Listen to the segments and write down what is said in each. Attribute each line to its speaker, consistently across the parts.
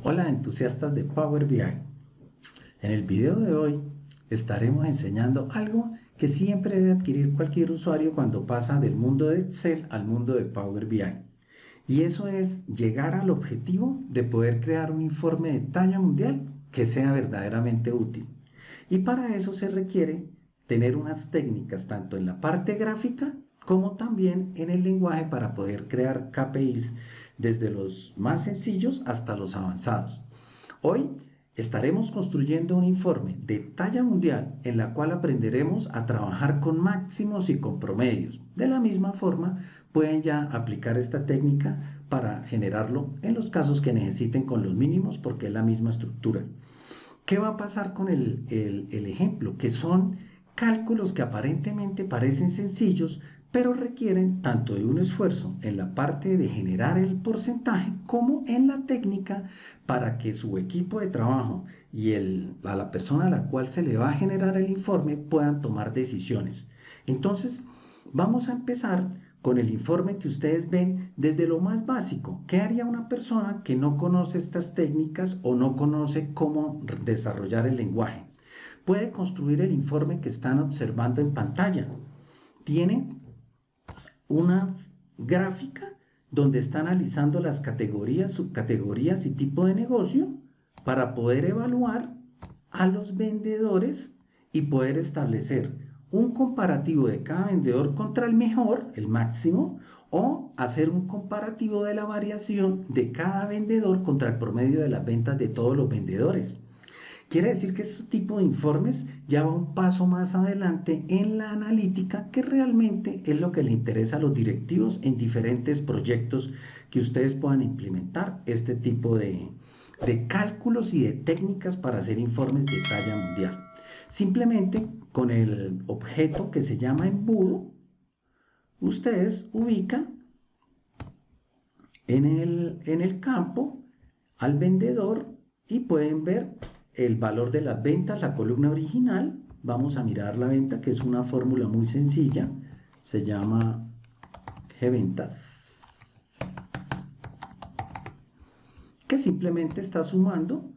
Speaker 1: Hola entusiastas de Power BI. En el video de hoy estaremos enseñando algo que siempre debe adquirir cualquier usuario cuando pasa del mundo de Excel al mundo de Power BI. Y eso es llegar al objetivo de poder crear un informe de talla mundial que sea verdaderamente útil. Y para eso se requiere tener unas técnicas tanto en la parte gráfica como también en el lenguaje para poder crear KPIs desde los más sencillos hasta los avanzados. Hoy estaremos construyendo un informe de talla mundial en la cual aprenderemos a trabajar con máximos y con promedios. De la misma forma, pueden ya aplicar esta técnica para generarlo en los casos que necesiten con los mínimos porque es la misma estructura. ¿Qué va a pasar con el ejemplo? Que son cálculos que aparentemente parecen sencillos, pero requieren tanto de un esfuerzo en la parte de generar el porcentaje como en la técnica para que su equipo de trabajo y a la persona a la cual se le va a generar el informe puedan tomar decisiones. Entonces, vamos a empezar con el informe que ustedes ven desde lo más básico. ¿Qué haría una persona que no conoce estas técnicas o no conoce cómo desarrollar el lenguaje? Puede construir el informe que están observando en pantalla. Tiene una gráfica donde está analizando las categorías, subcategorías y tipo de negocio para poder evaluar a los vendedores y poder establecer un comparativo de cada vendedor contra el mejor, el máximo, o hacer un comparativo de la variación de cada vendedor contra el promedio de las ventas de todos los vendedores. Quiere decir que este tipo de informes ya va un paso más adelante en la analítica, que realmente es lo que le interesa a los directivos en diferentes proyectos que ustedes puedan implementar este tipo de cálculos y de técnicas para hacer informes de talla mundial. Simplemente con el objeto que se llama embudo, ustedes ubican en el campo al vendedor y pueden ver el valor de las ventas, la columna original. Vamos a mirar la venta, que es una fórmula muy sencilla, se llama Gventas, que simplemente está sumando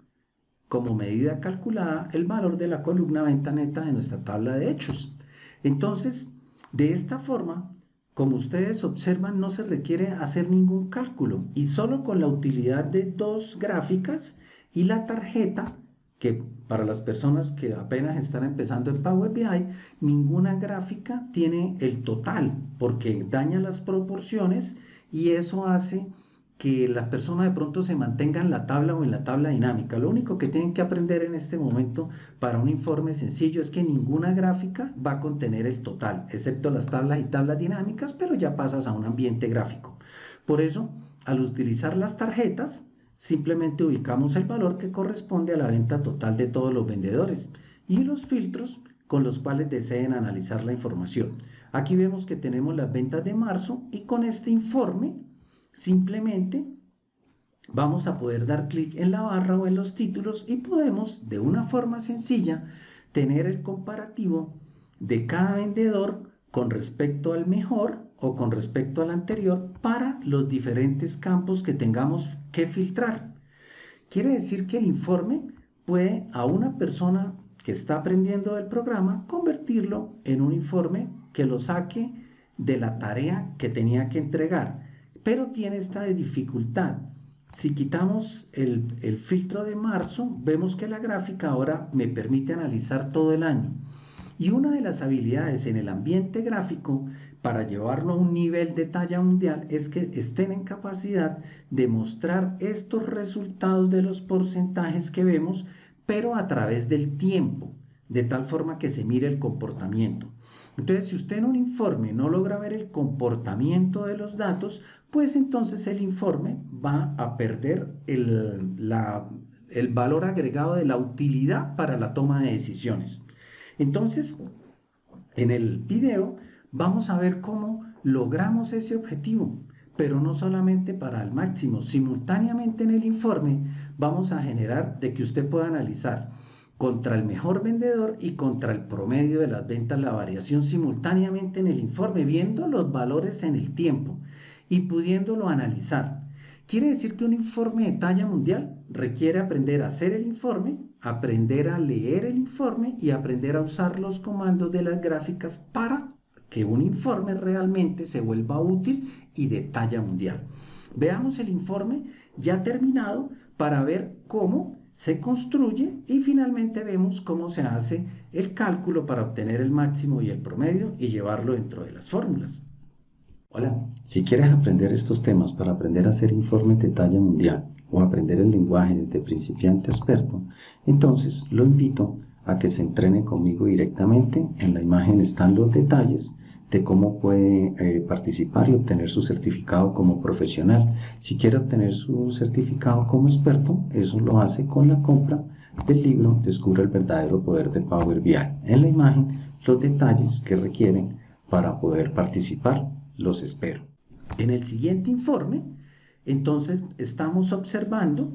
Speaker 1: como medida calculada el valor de la columna venta neta de nuestra tabla de hechos. Entonces, de esta forma, como ustedes observan, no se requiere hacer ningún cálculo y solo con la utilidad de dos gráficas y la tarjeta, que para las personas que apenas están empezando en Power BI, ninguna gráfica tiene el total porque daña las proporciones y eso hace que la persona de pronto se mantenga en la tabla o en la tabla dinámica. Lo único que tienen que aprender en este momento para un informe sencillo es que ninguna gráfica va a contener el total, excepto las tablas y tablas dinámicas, pero ya pasas a un ambiente gráfico. Por eso, al utilizar las tarjetas, simplemente ubicamos el valor que corresponde a la venta total de todos los vendedores y los filtros con los cuales deseen analizar la información. Aquí vemos que tenemos las ventas de marzo y con este informe simplemente vamos a poder dar clic en la barra o en los títulos y podemos de una forma sencilla tener el comparativo de cada vendedor con respecto al mejor o con respecto al anterior para los diferentes campos que tengamos que filtrar. Quiere decir que el informe puede a una persona que está aprendiendo del programa convertirlo en un informe que lo saque de la tarea que tenía que entregar, pero tiene esta dificultad. Si quitamos el filtro de marzo, vemos que la gráfica ahora me permite analizar todo el año. Y una de las habilidades en el ambiente gráfico para llevarlo a un nivel de talla mundial es que estén en capacidad de mostrar estos resultados de los porcentajes que vemos, pero a través del tiempo, de tal forma que se mire el comportamiento. Entonces, si usted en un informe no logra ver el comportamiento de los datos, pues entonces el informe va a perder el valor agregado de la utilidad para la toma de decisiones. Entonces, en el video vamos a ver cómo logramos ese objetivo, pero no solamente para el máximo, simultáneamente en el informe vamos a generar de que usted pueda analizar contra el mejor vendedor y contra el promedio de las ventas, la variación simultáneamente en el informe, viendo los valores en el tiempo y pudiéndolo analizar. Quiere decir que un informe de talla mundial requiere aprender a hacer el informe, aprender a leer el informe y aprender a usar los comandos de las gráficas para que un informe realmente se vuelva útil y de talla mundial. Veamos el informe ya terminado para ver cómo se construye y finalmente vemos cómo se hace el cálculo para obtener el máximo y el promedio y llevarlo dentro de las fórmulas. Hola, si quieres aprender estos temas para aprender a hacer informes de talla mundial o aprender el lenguaje desde principiante a experto, entonces lo invito a que se entrene conmigo directamente. En la imagen están los detalles de cómo puede participar y obtener su certificado como profesional. Si quiere obtener su certificado como experto, eso lo hace con la compra del libro Descubre el verdadero poder de Power BI. En la imagen, los detalles que requieren para poder participar. Los espero. En el siguiente informe, entonces estamos observando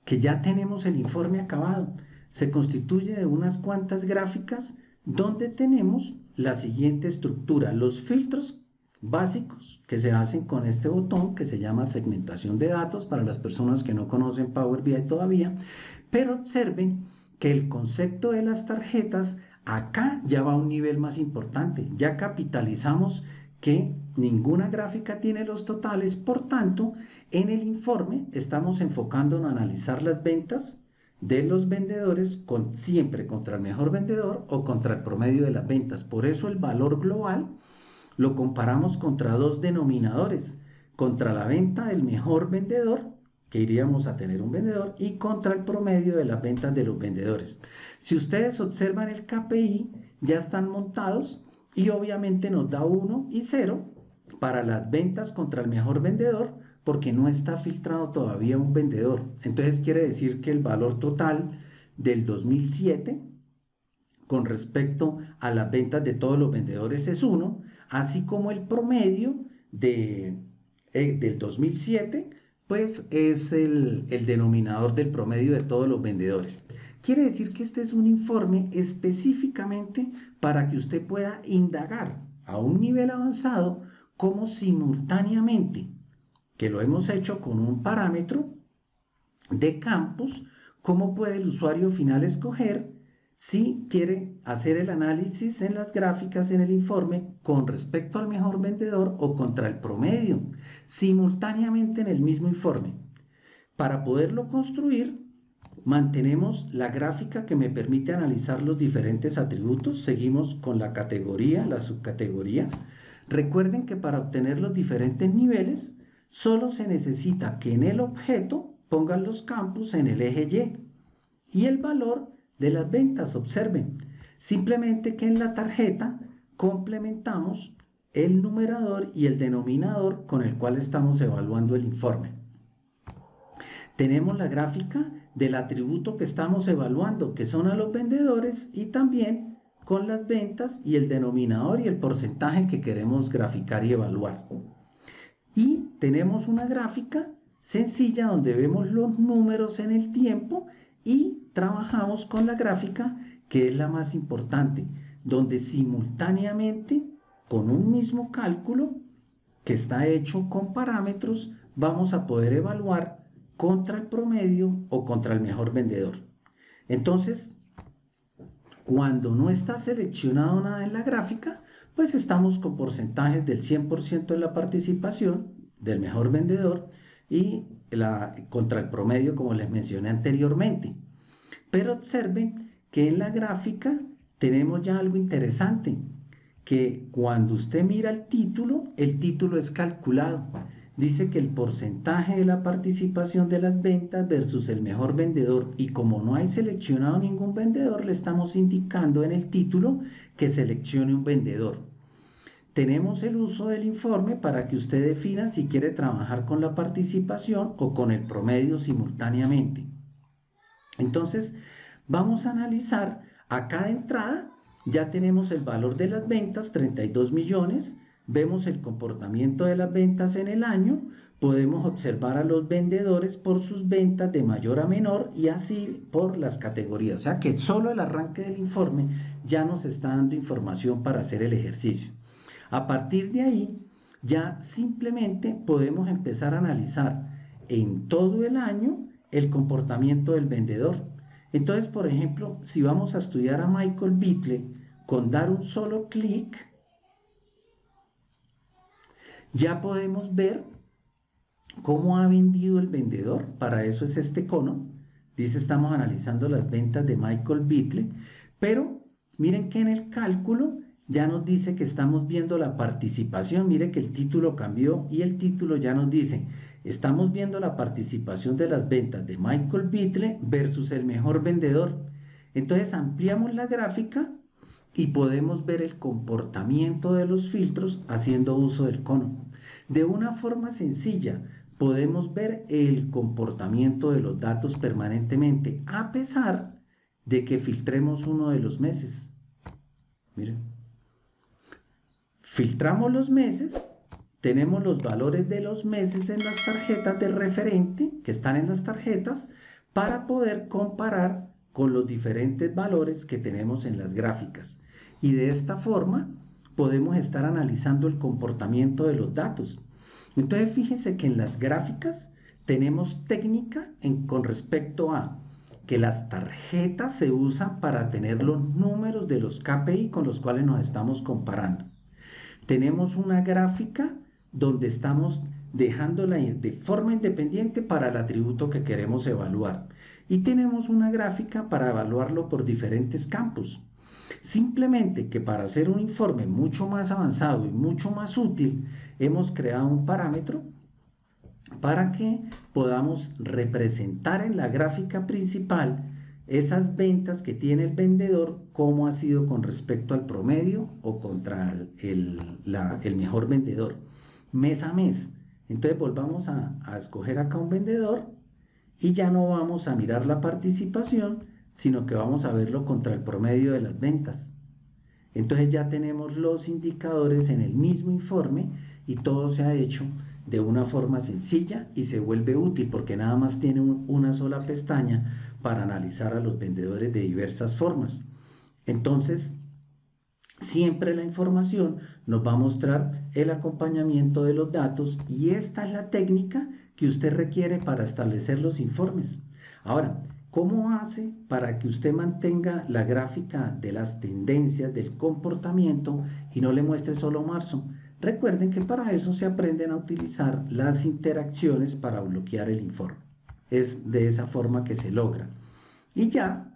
Speaker 1: que ya tenemos el informe acabado. Se constituye de unas cuantas gráficas donde tenemos la siguiente estructura: los filtros básicos que se hacen con este botón que se llama segmentación de datos para las personas que no conocen Power BI todavía, pero observen que el concepto de las tarjetas acá ya va a un nivel más importante. Ya capitalizamos que ninguna gráfica tiene los totales, por tanto, en el informe estamos enfocándonos a analizar las ventas de los vendedores siempre contra el mejor vendedor o contra el promedio de las ventas. Por eso el valor global lo comparamos contra dos denominadores: contra la venta del mejor vendedor, que iríamos a tener un vendedor, y contra el promedio de las ventas de los vendedores. Si ustedes observan el KPI, ya están montados y obviamente nos da 1 y 0 para las ventas contra el mejor vendedor, porque no está filtrado todavía un vendedor. Entonces quiere decir que el valor total del 2007 con respecto a las ventas de todos los vendedores es 1, así como el promedio del 2007 pues es el denominador del promedio de todos los vendedores. Quiere decir que este es un informe específicamente para que usted pueda indagar a un nivel avanzado cómo simultáneamente, que lo hemos hecho con un parámetro de campos, cómo puede el usuario final escoger si quiere hacer el análisis en las gráficas en el informe con respecto al mejor vendedor o contra el promedio, simultáneamente en el mismo informe. Para poderlo construir, mantenemos la gráfica que me permite analizar los diferentes atributos. Seguimos con la categoría, la subcategoría. Recuerden que para obtener los diferentes niveles, solo se necesita que en el objeto pongan los campos en el eje Y el valor de las ventas. Observen, simplemente que en la tarjeta complementamos el numerador y el denominador con el cual estamos evaluando el informe. Tenemos la gráfica del atributo que estamos evaluando, que son a los vendedores, y también con las ventas y el denominador y el porcentaje que queremos graficar y evaluar. Y tenemos una gráfica sencilla donde vemos los números en el tiempo y trabajamos con la gráfica que es la más importante, donde simultáneamente con un mismo cálculo que está hecho con parámetros vamos a poder evaluar contra el promedio o contra el mejor vendedor. Entonces, cuando no está seleccionado nada en la gráfica, pues estamos con porcentajes del 100% en la participación del mejor vendedor y contra el promedio, como les mencioné anteriormente. Pero observen que en la gráfica tenemos ya algo interesante, que cuando usted mira el título es calculado. Dice que el porcentaje de la participación de las ventas versus el mejor vendedor, y como no hay seleccionado ningún vendedor, le estamos indicando en el título que seleccione un vendedor. Tenemos el uso del informe para que usted defina si quiere trabajar con la participación o con el promedio simultáneamente. Entonces, vamos a analizar a cada entrada. Ya tenemos el valor de las ventas, 32 millones. Vemos el comportamiento de las ventas en el año. Podemos observar a los vendedores por sus ventas de mayor a menor y así por las categorías. O sea que solo el arranque del informe ya nos está dando información para hacer el ejercicio. A partir de ahí, ya simplemente podemos empezar a analizar en todo el año el comportamiento del vendedor. Entonces, por ejemplo, si vamos a estudiar a Michael Bitley, con dar un solo clic, ya podemos ver cómo ha vendido el vendedor. Para eso es este cono. Dice, estamos analizando las ventas de Michael Bitley, pero miren que en el cálculo ya nos dice que estamos viendo la participación. Mire que el título cambió y el título ya nos dice, estamos viendo la participación de las ventas de Michael Bitley versus el mejor vendedor. Entonces ampliamos la gráfica y podemos ver el comportamiento de los filtros haciendo uso del cono. De una forma sencilla, podemos ver el comportamiento de los datos permanentemente, a pesar de que filtremos uno de los meses. Miren, filtramos los meses, tenemos los valores de los meses en las tarjetas de referente que están en las tarjetas para poder comparar con los diferentes valores que tenemos en las gráficas. Y de esta forma podemos estar analizando el comportamiento de los datos. Entonces fíjense que en las gráficas tenemos técnica con respecto a que las tarjetas se usan para tener los números de los KPI con los cuales nos estamos comparando. Tenemos una gráfica donde estamos dejándola de forma independiente para el atributo que queremos evaluar. Y tenemos una gráfica para evaluarlo por diferentes campos. Simplemente que para hacer un informe mucho más avanzado y mucho más útil, hemos creado un parámetro para que podamos representar en la gráfica principal esas ventas que tiene el vendedor, cómo ha sido con respecto al promedio o contra el mejor vendedor, mes a mes. Entonces volvamos a escoger acá un vendedor y ya no vamos a mirar la participación, sino que vamos a verlo contra el promedio de las ventas. Entonces ya tenemos los indicadores en el mismo informe y todo se ha hecho de una forma sencilla y se vuelve útil porque nada más tiene una sola pestaña para analizar a los vendedores de diversas formas. Entonces, siempre la información nos va a mostrar el acompañamiento de los datos y esta es la técnica que usted requiere para establecer los informes. Ahora, ¿cómo hace para que usted mantenga la gráfica de las tendencias del comportamiento y no le muestre solo marzo? Recuerden que para eso se aprenden a utilizar las interacciones para bloquear el informe. Es de esa forma que se logra. Y ya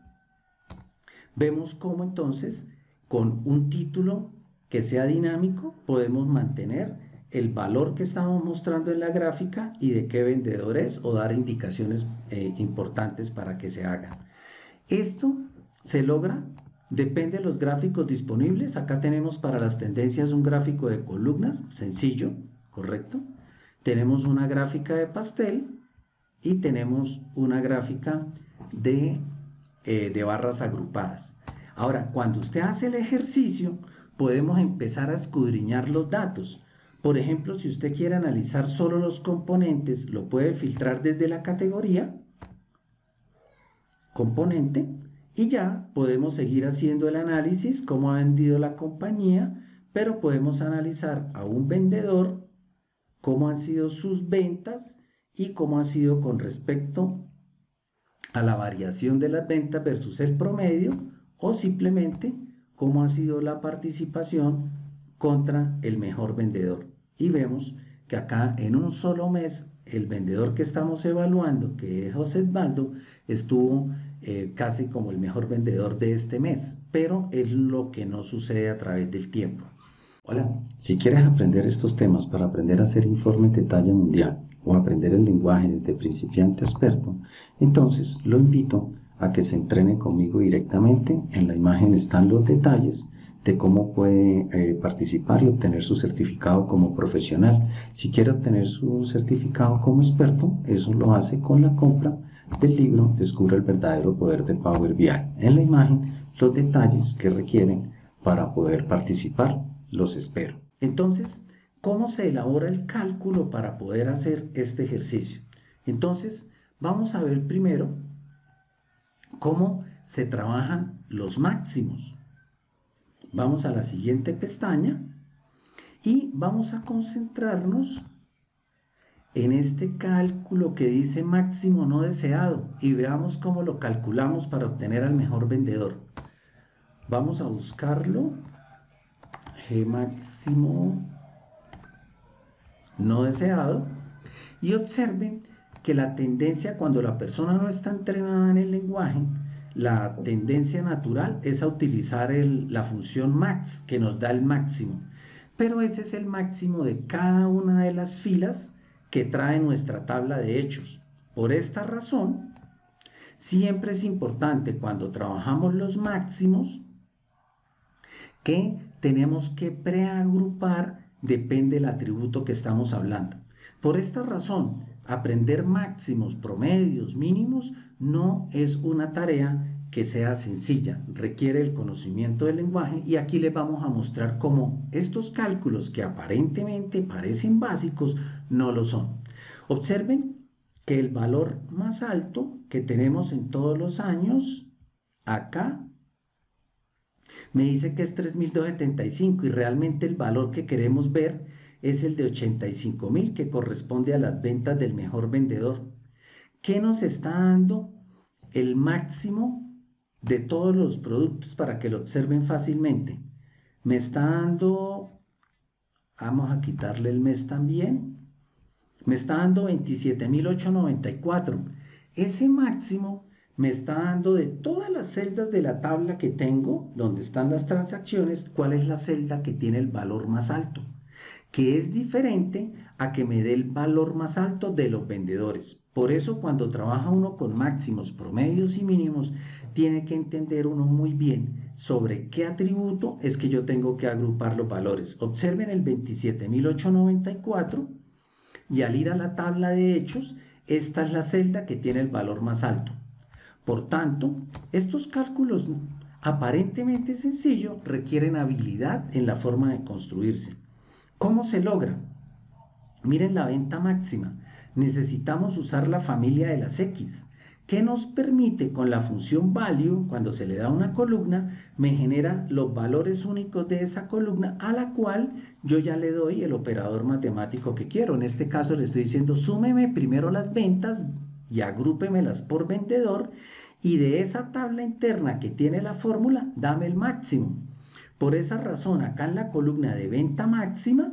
Speaker 1: vemos cómo entonces con un título que sea dinámico podemos mantener el valor que estamos mostrando en la gráfica y de qué vendedor es o dar indicaciones importantes para que se haga. Esto se logra, depende de los gráficos disponibles. Acá tenemos para las tendencias un gráfico de columnas, sencillo, correcto. Tenemos una gráfica de pastel y tenemos una gráfica de barras agrupadas. Ahora, cuando usted hace el ejercicio, podemos empezar a escudriñar los datos. Por ejemplo, si usted quiere analizar solo los componentes, lo puede filtrar desde la categoría, componente, y ya podemos seguir haciendo el análisis, cómo ha vendido la compañía, pero podemos analizar a un vendedor, cómo han sido sus ventas y cómo ha sido con respecto a la variación de las ventas versus el promedio, o simplemente cómo ha sido la participación contra el mejor vendedor. Y vemos que acá en un solo mes el vendedor que estamos evaluando, que es José Osvaldo, estuvo casi como el mejor vendedor de este mes, pero es lo que no sucede a través del tiempo. Hola, si quieres aprender estos temas para aprender a hacer informes de talla mundial o aprender el lenguaje desde principiante a experto, entonces lo invito a que se entrene conmigo directamente. En la imagen están los detalles de cómo puede participar y obtener su certificado como profesional. Si quiere obtener su certificado como experto, eso lo hace con la compra del libro Descubre el verdadero poder de Power BI. En la imagen, los detalles que requieren para poder participar. Los espero. Entonces, ¿cómo se elabora el cálculo para poder hacer este ejercicio? Entonces, vamos a ver primero cómo se trabajan los máximos. Vamos a la siguiente pestaña y vamos a concentrarnos en este cálculo que dice máximo no deseado y veamos cómo lo calculamos para obtener al mejor vendedor. Vamos a buscarlo. G máximo no deseado. Y observen que la tendencia cuando la persona no está entrenada en el lenguaje, la tendencia natural es a utilizar la función max que nos da el máximo. Pero ese es el máximo de cada una de las filas que trae nuestra tabla de hechos. Por esta razón, siempre es importante cuando trabajamos los máximos que tenemos que preagrupar, depende del atributo que estamos hablando. Por esta razón, aprender máximos, promedios, mínimos no es una tarea que sea sencilla, requiere el conocimiento del lenguaje y aquí les vamos a mostrar cómo estos cálculos que aparentemente parecen básicos no lo son. Observen que el valor más alto que tenemos en todos los años, acá, me dice que es 3.275 y realmente el valor que queremos ver es el de 85.000 que corresponde a las ventas del mejor vendedor. ¿Qué nos está dando el máximo de todos los productos para que lo observen fácilmente? Me está dando, vamos a quitarle el mes también, me está dando 27.894. Ese máximo me está dando de todas las celdas de la tabla que tengo, donde están las transacciones, cuál es la celda que tiene el valor más alto, que es diferente a que me dé el valor más alto de los vendedores. Por eso cuando trabaja uno con máximos, promedios y mínimos, tiene que entender uno muy bien sobre qué atributo es que yo tengo que agrupar los valores. Observen el 27.894 y al ir a la tabla de hechos, esta es la celda que tiene el valor más alto. Por tanto, estos cálculos aparentemente sencillos requieren habilidad en la forma de construirse. ¿Cómo se logra? Miren la venta máxima. Necesitamos usar la familia de las X, que nos permite con la función value, cuando se le da una columna, me genera los valores únicos de esa columna a la cual yo ya le doy el operador matemático que quiero. En este caso le estoy diciendo súmeme primero las ventas y agrúpemelas por vendedor y de esa tabla interna que tiene la fórmula, dame el máximo. Por esa razón, acá en la columna de venta máxima,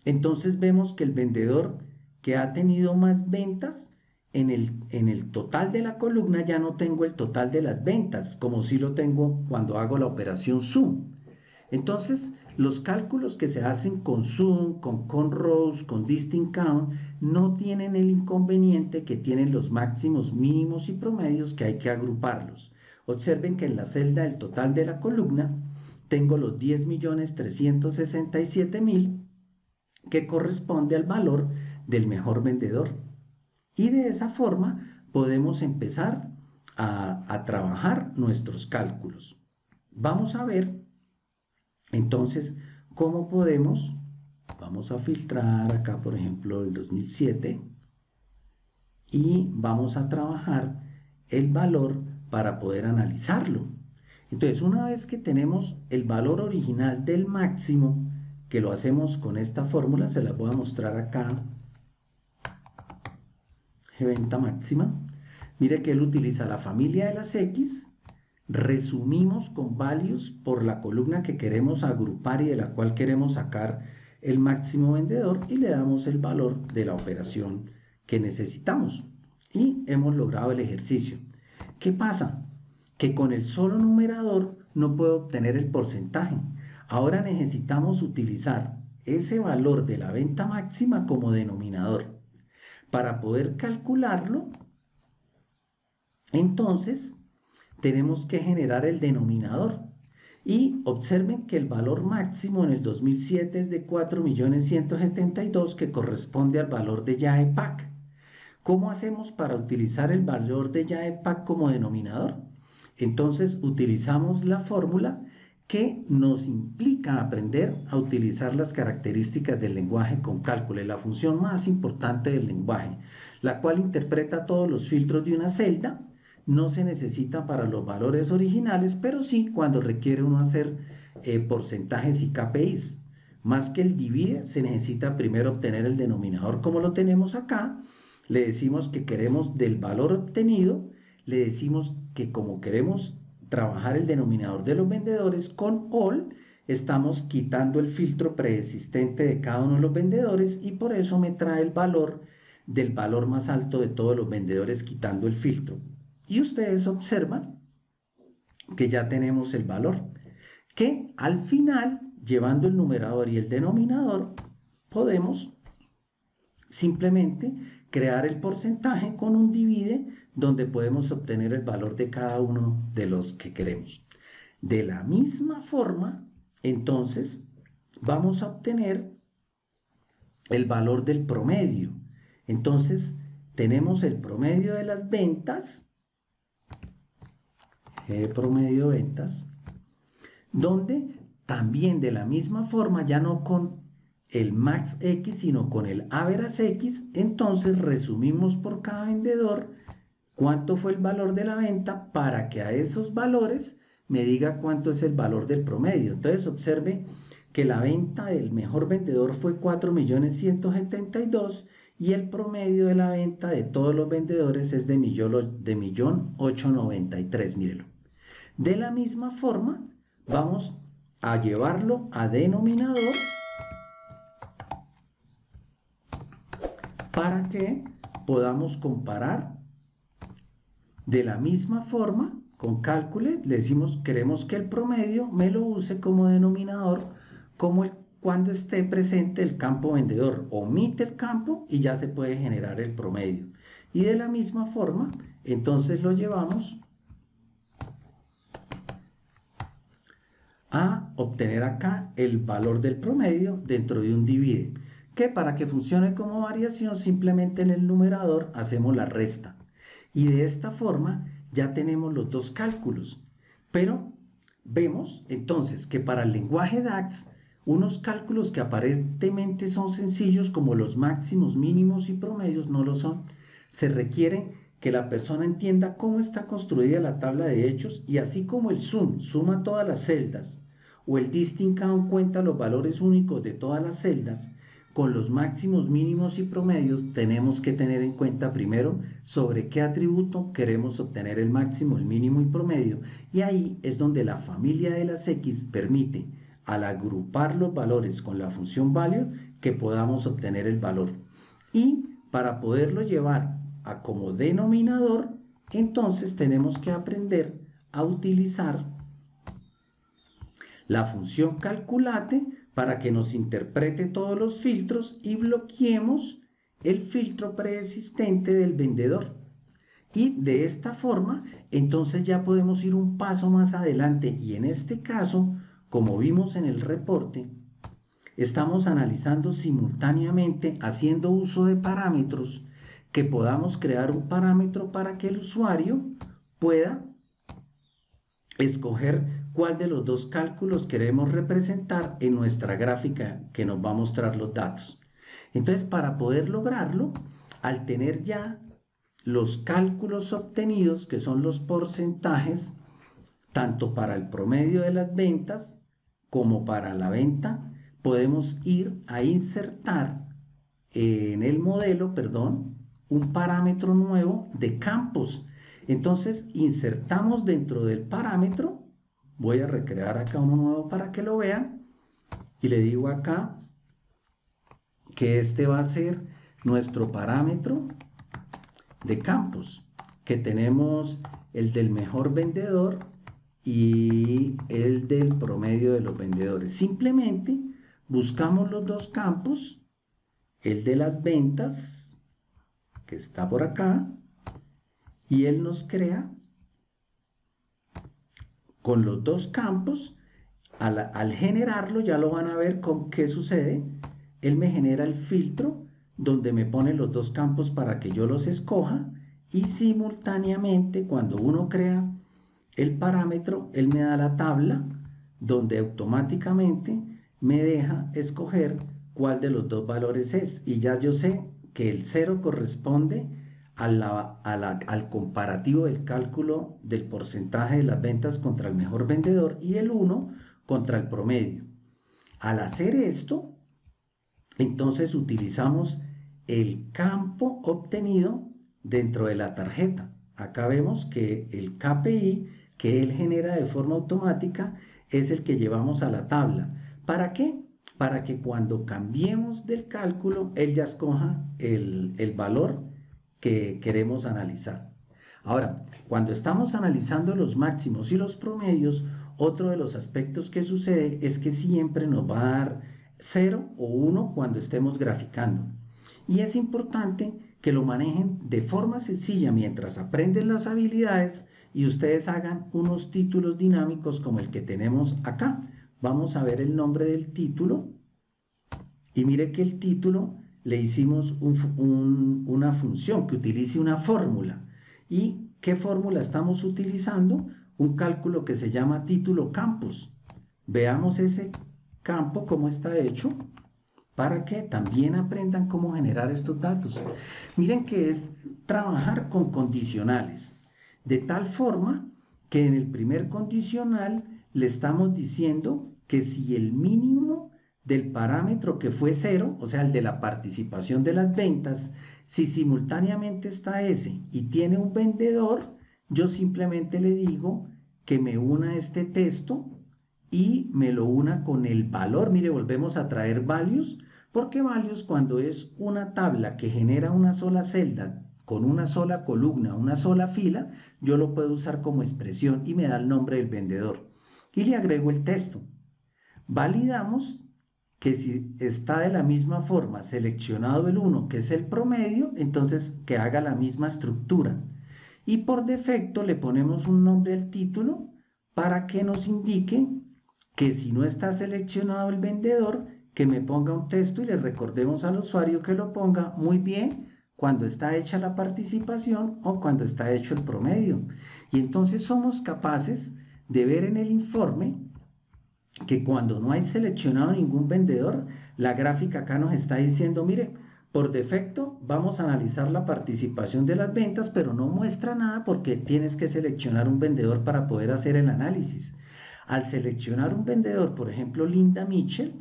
Speaker 1: entonces vemos que el vendedor que ha tenido más ventas, en el total de la columna ya no tengo el total de las ventas, como si lo tengo cuando hago la operación sum. Entonces, los cálculos que se hacen con sum, con rows, con distinct count, no tienen el inconveniente que tienen los máximos, mínimos y promedios que hay que agruparlos. Observen que en la celda del total de la columna tengo los 10.367.000 que corresponde al valor del mejor vendedor. Y de esa forma podemos empezar a trabajar nuestros cálculos. Vamos a ver entonces cómo podemos, vamos a filtrar acá por ejemplo el 2007 y vamos a trabajar el valor para poder analizarlo. Entonces una vez que tenemos el valor original del máximo, que lo hacemos con esta fórmula, se la voy a mostrar acá, venta máxima. Mire que él utiliza la familia de las X, resumimos con values por la columna que queremos agrupar y de la cual queremos sacar el máximo vendedor y le damos el valor de la operación que necesitamos. Y hemos logrado el ejercicio. ¿Qué pasa? Que con el solo numerador no puedo obtener el porcentaje. Ahora necesitamos utilizar ese valor de la venta máxima como denominador. Para poder calcularlo, entonces tenemos que generar el denominador. Y observen que el valor máximo en el 2007 es de 4.172.000 que corresponde al valor de YAEPAC. ¿Cómo hacemos para utilizar el valor de YAEPAC como denominador? Entonces utilizamos la fórmula que nos implica aprender a utilizar las características del lenguaje con cálculo, la función más importante del lenguaje, la cual interpreta todos los filtros de una celda. No se necesita para los valores originales, pero sí cuando requiere uno hacer porcentajes y KPIs. más que el divide, se necesita primero obtener el denominador como lo tenemos acá. Le decimos que queremos del valor obtenido, le decimos que como queremos trabajar el denominador de los vendedores con all, estamos quitando el filtro preexistente de cada uno de los vendedores y por eso me trae el valor del valor más alto de todos los vendedores quitando el filtro. Y ustedes observan que ya tenemos el valor, que al final, llevando el numerador y el denominador, podemos simplemente crear el porcentaje con un divide donde podemos obtener el valor de cada uno de los que queremos. De la misma forma, entonces, vamos a obtener el valor del promedio. Entonces, tenemos el promedio de las ventas, promedio de ventas, donde también de la misma forma, ya no con el max X, sino con el average X, entonces resumimos por cada vendedor cuánto fue el valor de la venta para que a esos valores me diga cuánto es el valor del promedio. Entonces observe que la venta del mejor vendedor fue 4.172.000 y el promedio de la venta de todos los vendedores es de 1.893.000. Mírelo. De la misma forma, vamos a llevarlo a denominador para que podamos comparar de la misma forma con Calculate. Le decimos queremos que el promedio me lo use como denominador cuando esté presente el campo vendedor. Omite el campo y ya se puede generar el promedio. Y de la misma forma, entonces lo llevamos a obtener acá el valor del promedio dentro de un divide, que para que funcione como variación simplemente en el numerador hacemos la resta y de esta forma ya tenemos los dos cálculos. Pero vemos entonces que para el lenguaje DAX unos cálculos que aparentemente son sencillos como los máximos, mínimos y promedios no lo son. Se requiere que la persona entienda cómo está construida la tabla de hechos y así como el sum suma todas las celdas o el distinct count cuenta los valores únicos de todas las celdas, con los máximos, mínimos y promedios tenemos que tener en cuenta primero sobre qué atributo queremos obtener el máximo, el mínimo y promedio, y ahí es donde la familia de las X permite, al agrupar los valores con la función value, que podamos obtener el valor. Y para poderlo llevar a como denominador, entonces tenemos que aprender a utilizar la función calculate para que nos interprete todos los filtros y bloqueemos el filtro preexistente del vendedor. Y de esta forma, entonces ya podemos ir un paso más adelante y en este caso, como vimos en el reporte, estamos analizando simultáneamente haciendo uso de parámetros que podamos crear un parámetro para que el usuario pueda escoger cuál de los dos cálculos queremos representar en nuestra gráfica que nos va a mostrar los datos. Entonces, para poder lograrlo, al tener ya los cálculos obtenidos, que son los porcentajes, tanto para el promedio de las ventas como para la venta, podemos ir a insertar en el modelo, un parámetro nuevo de campos. Entonces, insertamos dentro del parámetro, voy a recrear acá uno nuevo para que lo vean, y le digo acá que este va a ser nuestro parámetro de campos, que tenemos el del mejor vendedor y el del promedio de los vendedores. Simplemente buscamos los dos campos, el de las ventas, que está por acá, y él nos crea con los dos campos. Al generarlo, ya lo van a ver con qué sucede. Él me genera el filtro donde me pone los dos campos para que yo los escoja y simultáneamente cuando uno crea el parámetro, él me da la tabla donde automáticamente me deja escoger cuál de los dos valores es y ya yo sé que el 0 corresponde al comparativo del cálculo del porcentaje de las ventas contra el mejor vendedor y el 1 contra el promedio. Al hacer esto, entonces utilizamos el campo obtenido dentro de la tarjeta. Acá vemos que el KPI que él genera de forma automática es el que llevamos a la tabla. ¿Para qué? Para que cuando cambiemos del cálculo, él ya escoja el valor que queremos analizar. Ahora, cuando estamos analizando los máximos y los promedios, otro de los aspectos que sucede es que siempre nos va a dar 0 o 1 cuando estemos graficando. Y es importante que lo manejen de forma sencilla mientras aprenden las habilidades y ustedes hagan unos títulos dinámicos como el que tenemos acá. Vamos a ver el nombre del título y mire que el título le hicimos una función que utilice una fórmula. ¿Y qué fórmula estamos utilizando? Un cálculo que se llama título campus. Veamos ese campo cómo está hecho para que también aprendan cómo generar estos datos. Miren que es trabajar con condicionales, de tal forma que en el primer condicional le estamos diciendo que si el mínimo del parámetro que fue 0, o sea, el de la participación de las ventas, si simultáneamente está ese y tiene un vendedor, yo simplemente le digo que me una este texto y me lo una con el valor. Mire, volvemos a traer values, porque values cuando es una tabla que genera una sola celda con una sola columna, una sola fila, yo lo puedo usar como expresión y me da el nombre del vendedor. Y le agrego el texto. Validamos que si está de la misma forma seleccionado el 1, que es el promedio, entonces que haga la misma estructura. Y por defecto le ponemos un nombre al título para que nos indique que si no está seleccionado el vendedor, que me ponga un texto y le recordemos al usuario que lo ponga muy bien cuando está hecha la participación o cuando está hecho el promedio. Y entonces somos capaces de ver en el informe que cuando no hay seleccionado ningún vendedor, la gráfica acá nos está diciendo, mire, por defecto vamos a analizar la participación de las ventas, pero no muestra nada porque tienes que seleccionar un vendedor para poder hacer el análisis. Al seleccionar un vendedor, por ejemplo, Linda Mitchell,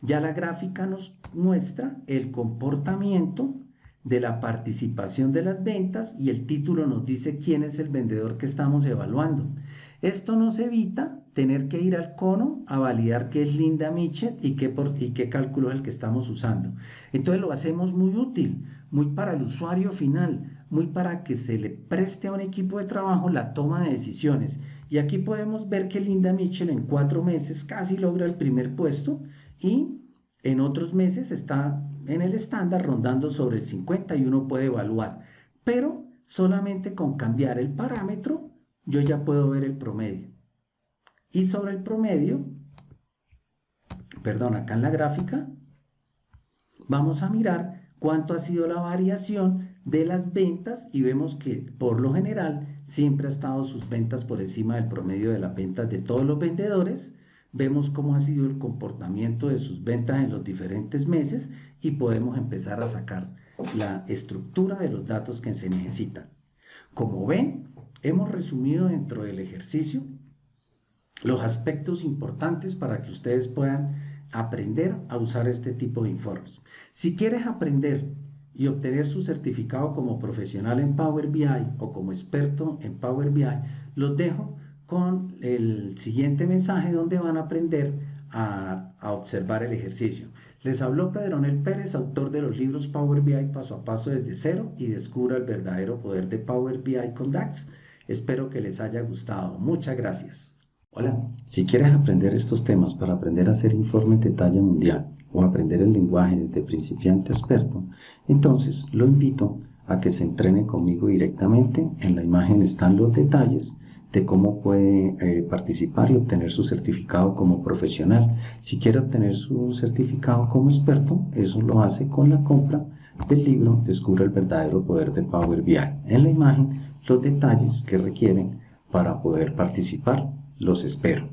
Speaker 1: ya la gráfica nos muestra el comportamiento de la participación de las ventas y el título nos dice quién es el vendedor que estamos evaluando. Esto nos evita tener que ir al cono a validar qué es Linda Mitchell y qué cálculo es el que estamos usando. Entonces lo hacemos muy útil, muy para el usuario final, muy para que se le preste a un equipo de trabajo la toma de decisiones. Y aquí podemos ver que Linda Mitchell en 4 meses casi logra el primer puesto y en otros meses está en el estándar rondando sobre el 50 y uno puede evaluar. Pero solamente con cambiar el parámetro yo ya puedo ver el promedio. Y sobre el promedio, perdón, acá en la gráfica, vamos a mirar cuánto ha sido la variación de las ventas y vemos que por lo general siempre ha estado sus ventas por encima del promedio de las ventas de todos los vendedores. Vemos cómo ha sido el comportamiento de sus ventas en los diferentes meses y podemos empezar a sacar la estructura de los datos que se necesitan. Como ven, hemos resumido dentro del ejercicio los aspectos importantes para que ustedes puedan aprender a usar este tipo de informes. Si quieres aprender y obtener su certificado como profesional en Power BI o como experto en Power BI, los dejo con el siguiente mensaje donde van a aprender a observar el ejercicio. Les habló Pedronel Pérez, autor de los libros Power BI paso a paso desde cero y descubra el verdadero poder de Power BI con DAX. Espero que les haya gustado. Muchas gracias. Hola, si quieres aprender estos temas para aprender a hacer informes de talla mundial o aprender el lenguaje desde principiante a experto, entonces lo invito a que se entrene conmigo directamente. En la imagen están los detalles de cómo puede participar y obtener su certificado como profesional. Si quiere obtener su certificado como experto, eso lo hace con la compra del libro Descubre el verdadero poder de Power BI. En la imagen, los detalles que requieren para poder participar. Los espero.